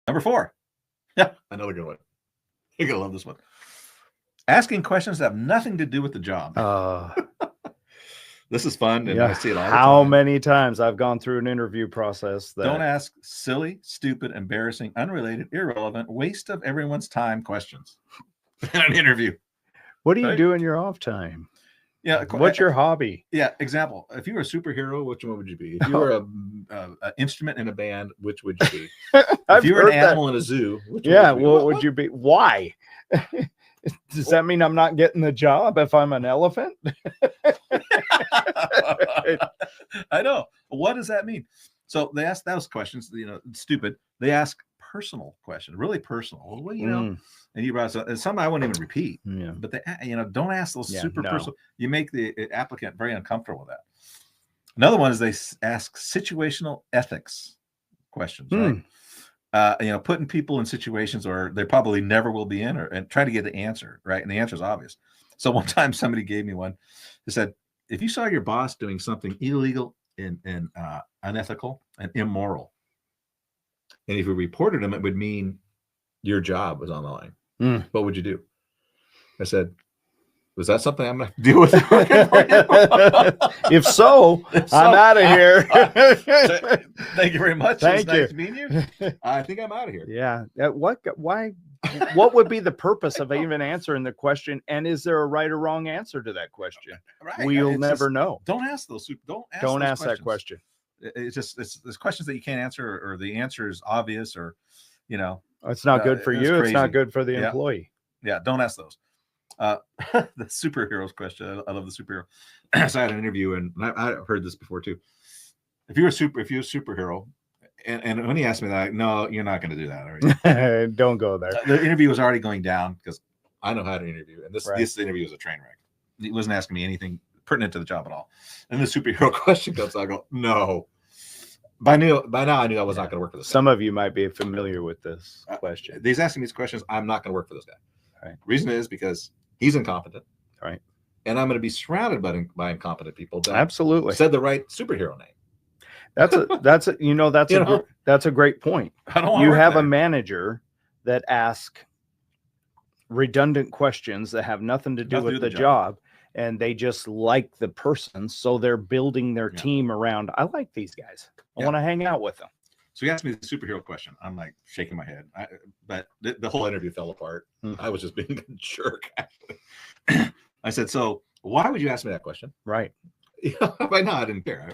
Number 4. Yeah, another good one. You're going to love this one. Asking questions that have nothing to do with the job. This is fun, and I see it all the time. How many times I've gone through an interview process that... Don't ask silly, stupid, embarrassing, unrelated, irrelevant, waste of everyone's time questions in an interview. What do you do in your off time? Yeah. What's your hobby? Yeah. Example. If you were a superhero, which one would you be? If you were an instrument in a band, which would you be? If you were an animal in a zoo, which what would you be? Why? Does that mean I'm not getting the job if I'm an elephant? I know. What does that mean? So they ask those questions, stupid. They ask personal questions, really personal. Well, and you brought some I won't even repeat. Yeah. But they, don't ask those super personal. You make the applicant very uncomfortable with that. Another one is they ask situational ethics questions, right? Putting people in situations where they probably never will be in, and try to get the answer, right? And the answer is obvious. So one time somebody gave me one. They said, if you saw your boss doing something illegal and unethical and immoral, and if you reported him, it would mean your job was on the line. What would you do? I said, was that something I'm going to deal with? If so, I'm out of here. Thank you very much. Thank you. Nice meeting you. I think I'm out of here. Yeah. What would be the purpose of even answering the question? And is there a right or wrong answer to that question? Right. We'll never know. Don't ask those. Don't ask that question. It's questions that you can't answer, or the answer is obvious, or it's not good for you. It's not good for the employee. Yeah. Don't ask those. The superheroes question. I love the superhero. So I had an interview, and I heard this before too. If you're a superhero, and when he asked me that, no, you're not going to do that. Are you? Don't go there. The interview was already going down because I know how to interview, and this interview was a train wreck. He wasn't asking me anything pertinent to the job at all. And the superhero question comes, I go, no. By now, I knew I was not going to work for this guy. Some of you might be familiar with this question. He's asking these questions. I'm not going to work for this guy. Right. Reason is because he's incompetent. Right. And I'm going to be surrounded by incompetent people that absolutely said the right superhero name. That's a great point. You have a manager that asks redundant questions that have nothing to do with the job, and they just like the person, so they're building their team around. I like these guys. I want to hang out with them. So he asked me the superhero question. I'm like shaking my head, but the whole interview fell apart. I was just being a jerk. I said, "So why would you ask me that question?" Right. By now I didn't care.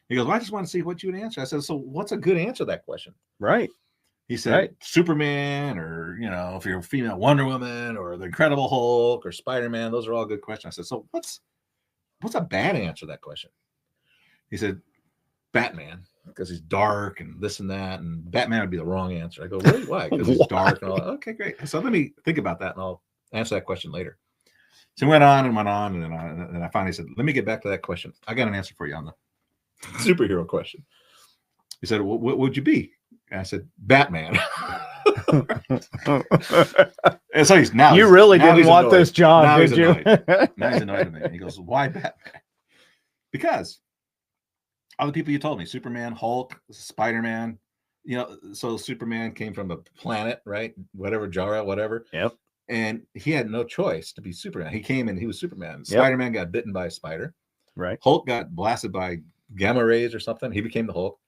He goes, well, I just want to see what you would answer. I said, so what's a good answer to that question? Right. He said, Superman, or, if you're a female Wonder Woman, or the Incredible Hulk, or Spider-Man. Those are all good questions. I said, so what's a bad answer to that question? He said, Batman, because he's dark and this and that. And Batman would be the wrong answer. I go, really? Why? Because he's dark and all that. Okay, great. So let me think about that, and I'll answer that question later. So he went on, and then I finally said, let me get back to that question. I got an answer for you on the superhero question. He said, well, what would you be? And I said, Batman. And so you really didn't want this job, did you? Now he's annoyed with me. He goes, why Batman? Because all the people you told me, Superman, Hulk, Spider-Man, so Superman came from a planet, right? Whatever, Jara, whatever. Yep. And he had no choice to be Superman. He came and he was Superman. Spider-Man got bitten by a spider. Right. Hulk got blasted by gamma rays or something. He became the Hulk.